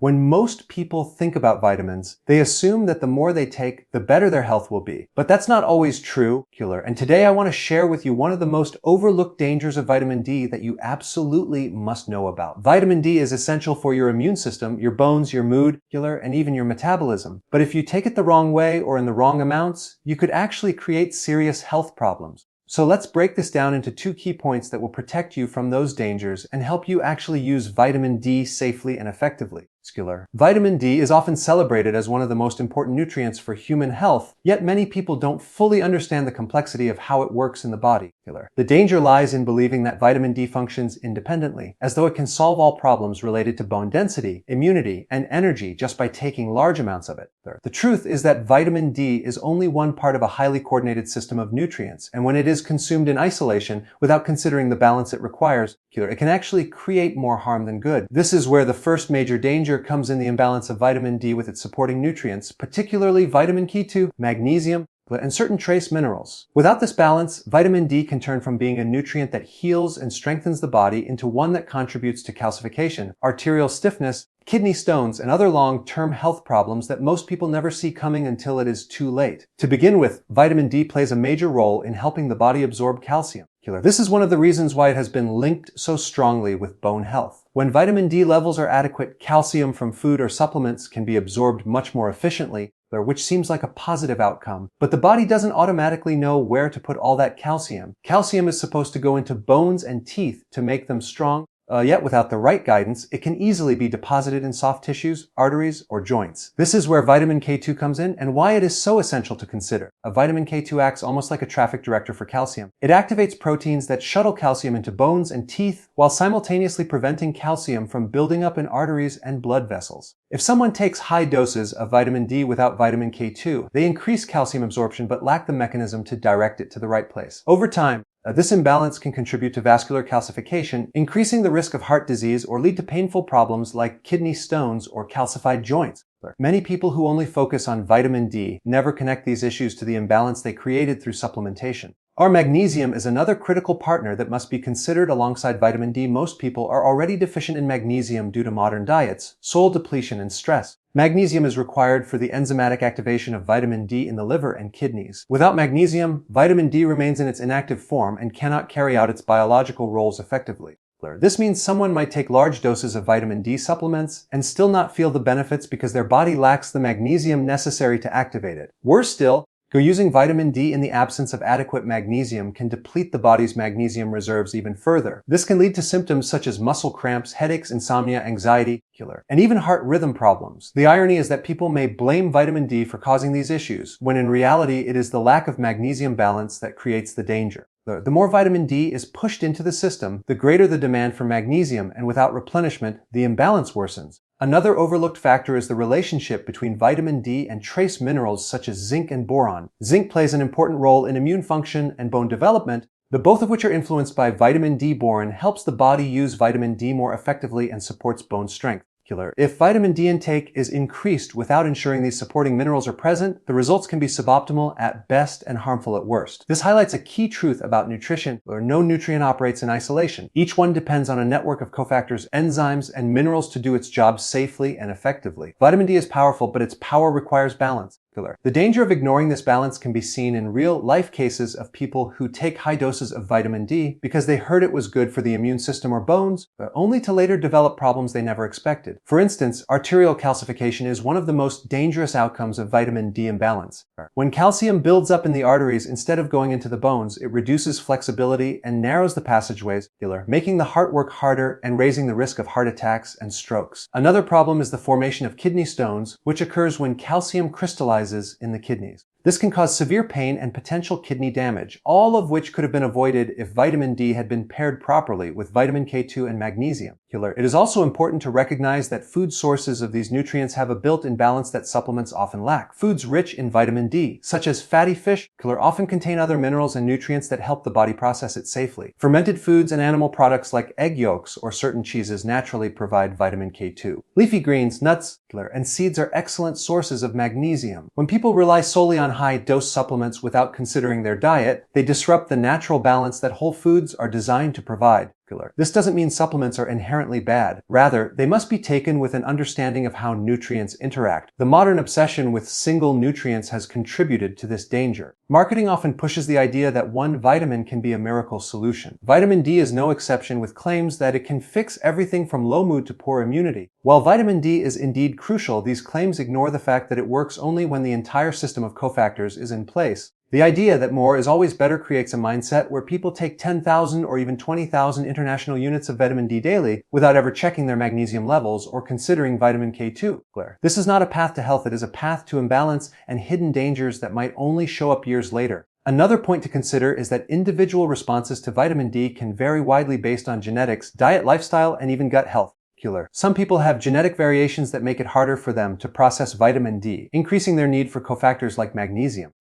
When most people think about vitamins, they assume that the more they take, the better their health will be. But that's not always true, and today I want to share with you one of the most overlooked dangers of vitamin D that you absolutely must know about. Vitamin D is essential for your immune system, your bones, your mood, and even your metabolism. But if you take it the wrong way or in the wrong amounts, you could actually create serious health problems. So let's break this down into 2 key points that will protect you from those dangers and help you actually use vitamin D safely and effectively. Vitamin D is often celebrated as one of the most important nutrients for human health, yet many people don't fully understand the complexity of how it works in the body. The danger lies in believing that vitamin D functions independently, as though it can solve all problems related to bone density, immunity, and energy just by taking large amounts of it. The truth is that vitamin D is only one part of a highly coordinated system of nutrients, and when it is consumed in isolation without considering the balance it requires, it can actually create more harm than good. This is where the first major danger comes in the imbalance of vitamin D with its supporting nutrients, particularly vitamin K2, magnesium, and certain trace minerals. Without this balance, vitamin D can turn from being a nutrient that heals and strengthens the body into one that contributes to calcification, arterial stiffness, kidney stones, and other long-term health problems that most people never see coming until it is too late. To begin with, vitamin D plays a major role in helping the body absorb calcium. This is one of the reasons why it has been linked so strongly with bone health. When vitamin D levels are adequate, calcium from food or supplements can be absorbed much more efficiently, which seems like a positive outcome. But the body doesn't automatically know where to put all that calcium. Calcium is supposed to go into bones and teeth to make them strong. Yet without the right guidance, it can easily be deposited in soft tissues, arteries, or joints. This is where vitamin K2 comes in and why it is so essential to consider. Vitamin K2 acts almost like a traffic director for calcium. It activates proteins that shuttle calcium into bones and teeth while simultaneously preventing calcium from building up in arteries and blood vessels. If someone takes high doses of vitamin D without vitamin K2, they increase calcium absorption but lack the mechanism to direct it to the right place. Over time, this imbalance can contribute to vascular calcification, increasing the risk of heart disease or lead to painful problems like kidney stones or calcified joints. Many people who only focus on vitamin D never connect these issues to the imbalance they created through supplementation. Our magnesium is another critical partner that must be considered alongside vitamin D. Most people are already deficient in magnesium due to modern diets, soil depletion, and stress. Magnesium is required for the enzymatic activation of vitamin D in the liver and kidneys. Without magnesium, vitamin D remains in its inactive form and cannot carry out its biological roles effectively. This means someone might take large doses of vitamin D supplements and still not feel the benefits because their body lacks the magnesium necessary to activate it. Worse still, using vitamin D in the absence of adequate magnesium can deplete the body's magnesium reserves even further. This can lead to symptoms such as muscle cramps, headaches, insomnia, anxiety, and even heart rhythm problems. The irony is that people may blame vitamin D for causing these issues, when in reality it is the lack of magnesium balance that creates the danger. The more vitamin D is pushed into the system, the greater the demand for magnesium, and without replenishment, the imbalance worsens. Another overlooked factor is the relationship between vitamin D and trace minerals such as zinc and boron. Zinc plays an important role in immune function and bone development, both of which are influenced by vitamin D. Boron helps the body use vitamin D more effectively and supports bone strength. If vitamin D intake is increased without ensuring these supporting minerals are present, the results can be suboptimal at best and harmful at worst. This highlights a key truth about nutrition, where no nutrient operates in isolation. Each one depends on a network of cofactors, enzymes, and minerals to do its job safely and effectively. Vitamin D is powerful, but its power requires balance. The danger of ignoring this balance can be seen in real-life cases of people who take high doses of vitamin D because they heard it was good for the immune system or bones, only to later develop problems they never expected. For instance, arterial calcification is one of the most dangerous outcomes of vitamin D imbalance. When calcium builds up in the arteries instead of going into the bones, it reduces flexibility and narrows the passageways, making the heart work harder and raising the risk of heart attacks and strokes. Another problem is the formation of kidney stones, which occurs when calcium crystallizes in the kidneys. This can cause severe pain and potential kidney damage, all of which could have been avoided if vitamin D had been paired properly with vitamin K2 and magnesium. It is also important to recognize that food sources of these nutrients have a built-in balance that supplements often lack. Foods rich in vitamin D, such as fatty fish, often contain other minerals and nutrients that help the body process it safely. Fermented foods and animal products like egg yolks or certain cheeses naturally provide vitamin K2. Leafy greens, nuts, and seeds are excellent sources of magnesium. When people rely solely on high-dose supplements without considering their diet, they disrupt the natural balance that whole foods are designed to provide. This doesn't mean supplements are inherently bad. Rather, they must be taken with an understanding of how nutrients interact. The modern obsession with single nutrients has contributed to this danger. Marketing often pushes the idea that one vitamin can be a miracle solution. Vitamin D is no exception, with claims that it can fix everything from low mood to poor immunity. While vitamin D is indeed crucial, these claims ignore the fact that it works only when the entire system of cofactors is in place. The idea that more is always better creates a mindset where people take 10,000 or even 20,000 international units of vitamin D daily without ever checking their magnesium levels or considering vitamin K2. This is not a path to health, it is a path to imbalance and hidden dangers that might only show up years later. Another point to consider is that individual responses to vitamin D can vary widely based on genetics, diet, lifestyle, and even gut health. Some people have genetic variations that make it harder for them to process vitamin D, increasing their need for cofactors like magnesium.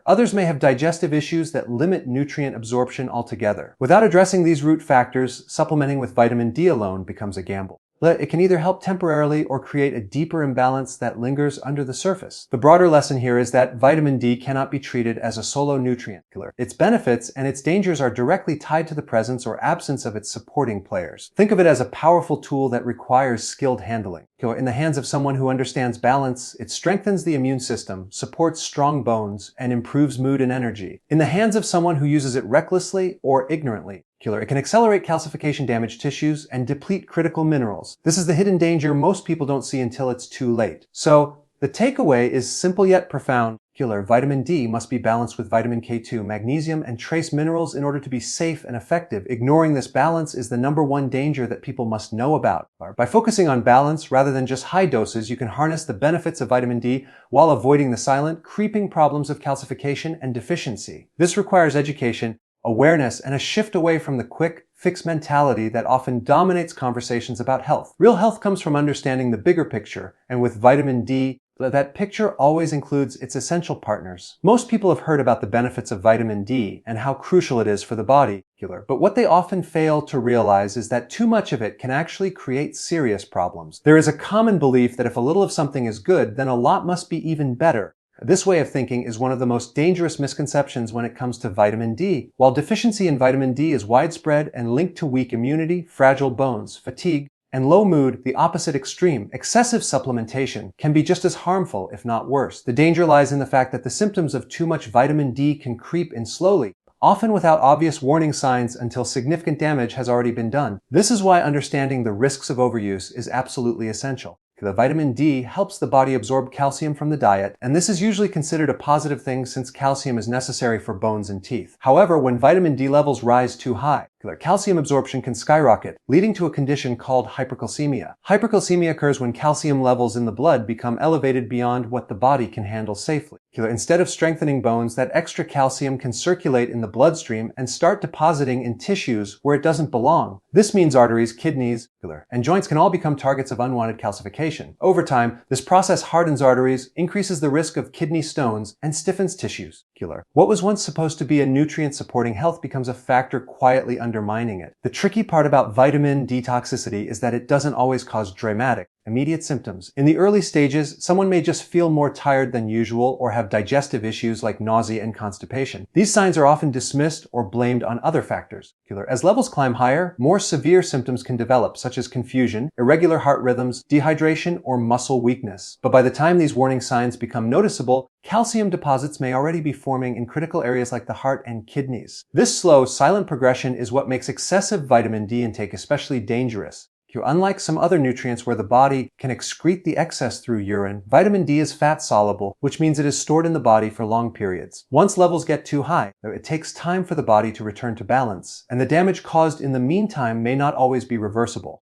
Others may have digestive issues that limit nutrient absorption altogether. Without addressing these root factors, supplementing with vitamin D alone becomes a gamble. It can either help temporarily or create a deeper imbalance that lingers under the surface. The broader lesson here is that vitamin D cannot be treated as a solo nutrient. Its benefits and its dangers are directly tied to the presence or absence of its supporting players. Think of it as a powerful tool that requires skilled handling. In the hands of someone who understands balance, it strengthens the immune system, supports strong bones, and improves mood and energy. In the hands of someone who uses it recklessly or ignorantly, it can accelerate calcification, damage tissues, and deplete critical minerals. This is the hidden danger most people don't see until it's too late. So, the takeaway is simple yet profound. Vitamin D must be balanced with vitamin K2, magnesium, and trace minerals in order to be safe and effective. Ignoring this balance is the #1 danger that people must know about. By focusing on balance rather than just high doses, you can harness the benefits of vitamin D while avoiding the silent, creeping problems of calcification and deficiency. This requires education, awareness, and a shift away from the quick fix mentality that often dominates conversations about health. Real health comes from understanding the bigger picture, and with vitamin D, that picture always includes its essential partners. Most people have heard about the benefits of vitamin D and how crucial it is for the body, but what they often fail to realize is that too much of it can actually create serious problems. There is a common belief that if a little of something is good, then a lot must be even better. This way of thinking is one of the most dangerous misconceptions when it comes to vitamin D. While deficiency in vitamin D is widespread and linked to weak immunity, fragile bones, fatigue, and low mood, the opposite extreme, excessive supplementation, can be just as harmful, if not worse. The danger lies in the fact that the symptoms of too much vitamin D can creep in slowly, often without obvious warning signs until significant damage has already been done. This is why understanding the risks of overuse is absolutely essential. The vitamin D helps the body absorb calcium from the diet, and this is usually considered a positive thing since calcium is necessary for bones and teeth. However, when vitamin D levels rise too high, calcium absorption can skyrocket, leading to a condition called hypercalcemia. Hypercalcemia occurs when calcium levels in the blood become elevated beyond what the body can handle safely. Instead of strengthening bones, that extra calcium can circulate in the bloodstream and start depositing in tissues where it doesn't belong. This means arteries, kidneys, and joints can all become targets of unwanted calcification. Over time, this process hardens arteries, increases the risk of kidney stones, and stiffens tissues. What was once supposed to be a nutrient supporting health becomes a factor quietly undermining it. The tricky part about vitamin D toxicity is that it doesn't always cause dramatic, immediate symptoms. In the early stages, someone may just feel more tired than usual or have digestive issues like nausea and constipation. These signs are often dismissed or blamed on other factors. As levels climb higher, more severe symptoms can develop, such as confusion, irregular heart rhythms, dehydration, or muscle weakness. But by the time these warning signs become noticeable, calcium deposits may already be forming in critical areas like the heart and kidneys. This slow, silent progression is what makes excessive vitamin D intake especially dangerous. Unlike some other nutrients where the body can excrete the excess through urine, vitamin D is fat soluble, which means it is stored in the body for long periods. Once levels get too high, it takes time for the body to return to balance, and the damage caused in the meantime may not always be reversible.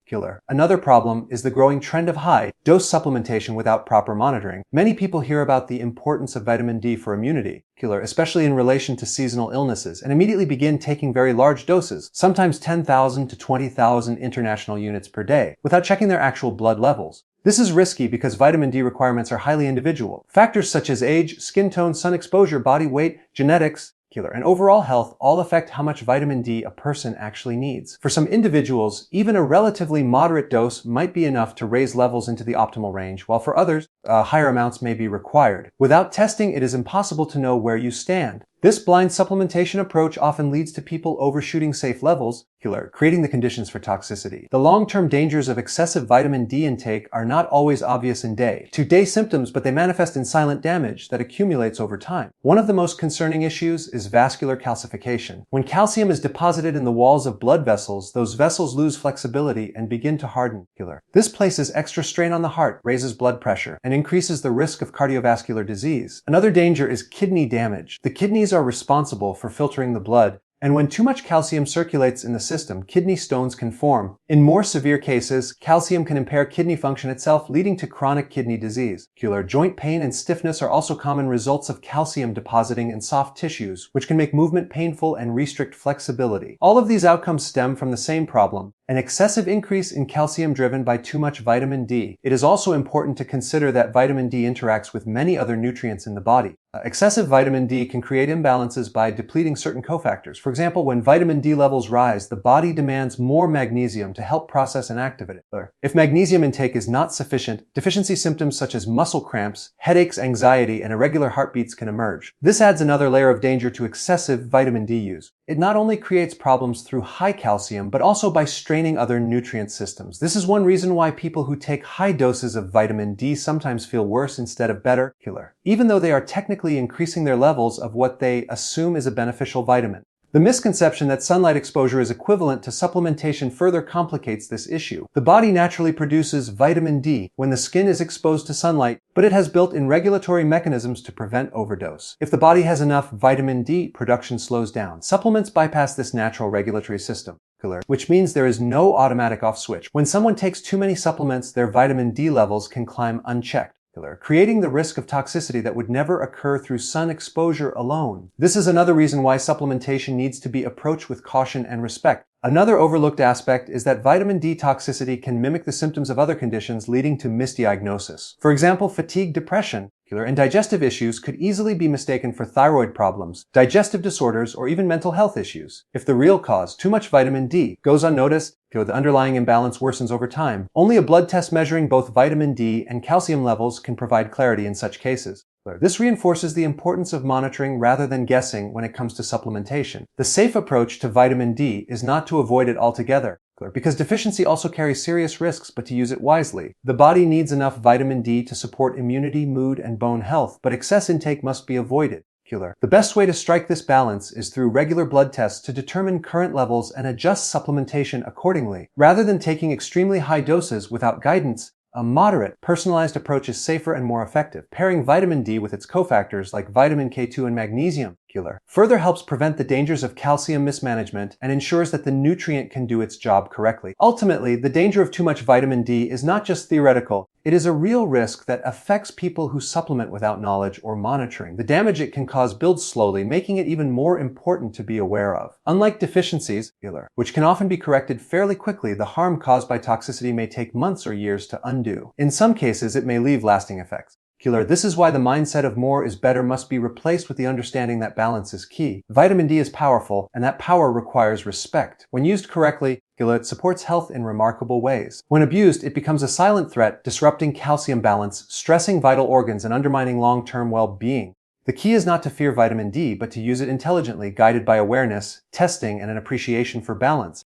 Another problem is the growing trend of high-dose supplementation without proper monitoring. Many people hear about the importance of vitamin D for immunity, especially in relation to seasonal illnesses, and immediately begin taking very large doses, sometimes 10,000 to 20,000 international units per day, without checking their actual blood levels. This is risky because vitamin D requirements are highly individual. Factors such as age, skin tone, sun exposure, body weight, genetics, and overall health all affect how much vitamin D a person actually needs. For some individuals, even a relatively moderate dose might be enough to raise levels into the optimal range, while for others, higher amounts may be required. Without testing, it is impossible to know where you stand. This blind supplementation approach often leads to people overshooting safe levels, creating the conditions for toxicity. The long-term dangers of excessive vitamin D intake are not always obvious in day-to-day symptoms, but they manifest in silent damage that accumulates over time. One of the most concerning issues is vascular calcification. When calcium is deposited in the walls of blood vessels, those vessels lose flexibility and begin to harden. This places extra strain on the heart, raises blood pressure, and increases the risk of cardiovascular disease. Another danger is kidney damage. The kidneys are responsible for filtering the blood, and when too much calcium circulates in the system, kidney stones can form. In more severe cases, calcium can impair kidney function itself, leading to chronic kidney disease. Joint pain and stiffness are also common results of calcium depositing in soft tissues, which can make movement painful and restrict flexibility. All of these outcomes stem from the same problem: an excessive increase in calcium driven by too much vitamin D. It is also important to consider that vitamin D interacts with many other nutrients in the body. Excessive vitamin D can create imbalances by depleting certain cofactors. For example, when vitamin D levels rise, the body demands more magnesium to help process and activate it. If magnesium intake is not sufficient, deficiency symptoms such as muscle cramps, headaches, anxiety, and irregular heartbeats can emerge. This adds another layer of danger to excessive vitamin D use. It not only creates problems through high calcium, but also by straining other nutrient systems. This is one reason why people who take high doses of vitamin D sometimes feel worse instead of better, even though they are technically increasing their levels of what they assume is a beneficial vitamin. The misconception that sunlight exposure is equivalent to supplementation further complicates this issue. The body naturally produces vitamin D when the skin is exposed to sunlight, but it has built-in regulatory mechanisms to prevent overdose. If the body has enough vitamin D, production slows down. Supplements bypass this natural regulatory system, which means there is no automatic off switch. When someone takes too many supplements, their vitamin D levels can climb unchecked, creating the risk of toxicity that would never occur through sun exposure alone. This is another reason why supplementation needs to be approached with caution and respect. Another overlooked aspect is that vitamin D toxicity can mimic the symptoms of other conditions, leading to misdiagnosis. For example, fatigue, depression, and digestive issues could easily be mistaken for thyroid problems, digestive disorders, or even mental health issues. If the real cause, too much vitamin D, goes unnoticed, the underlying imbalance worsens over time. Only a blood test measuring both vitamin D and calcium levels can provide clarity in such cases. This reinforces the importance of monitoring rather than guessing when it comes to supplementation. The safe approach to vitamin D is not to avoid it altogether, because deficiency also carries serious risks, but to use it wisely. The body needs enough vitamin D to support immunity, mood, and bone health, but excess intake must be avoided. The best way to strike this balance is through regular blood tests to determine current levels and adjust supplementation accordingly. Rather than taking extremely high doses without guidance, a moderate, personalized approach is safer and more effective. Pairing vitamin D with its cofactors like vitamin K2 and magnesium further helps prevent the dangers of calcium mismanagement and ensures that the nutrient can do its job correctly. Ultimately, the danger of too much vitamin D is not just theoretical, it is a real risk that affects people who supplement without knowledge or monitoring. The damage it can cause builds slowly, making it even more important to be aware of. Unlike deficiencies, which can often be corrected fairly quickly, the harm caused by toxicity may take months or years to undo. In some cases, it may leave lasting effects. This is why the mindset of more is better must be replaced with the understanding that balance is key. Vitamin D is powerful, and that power requires respect. When used correctly, it supports health in remarkable ways. When abused, it becomes a silent threat, disrupting calcium balance, stressing vital organs, and undermining long-term well-being. The key is not to fear vitamin D, but to use it intelligently, guided by awareness, testing, and an appreciation for balance.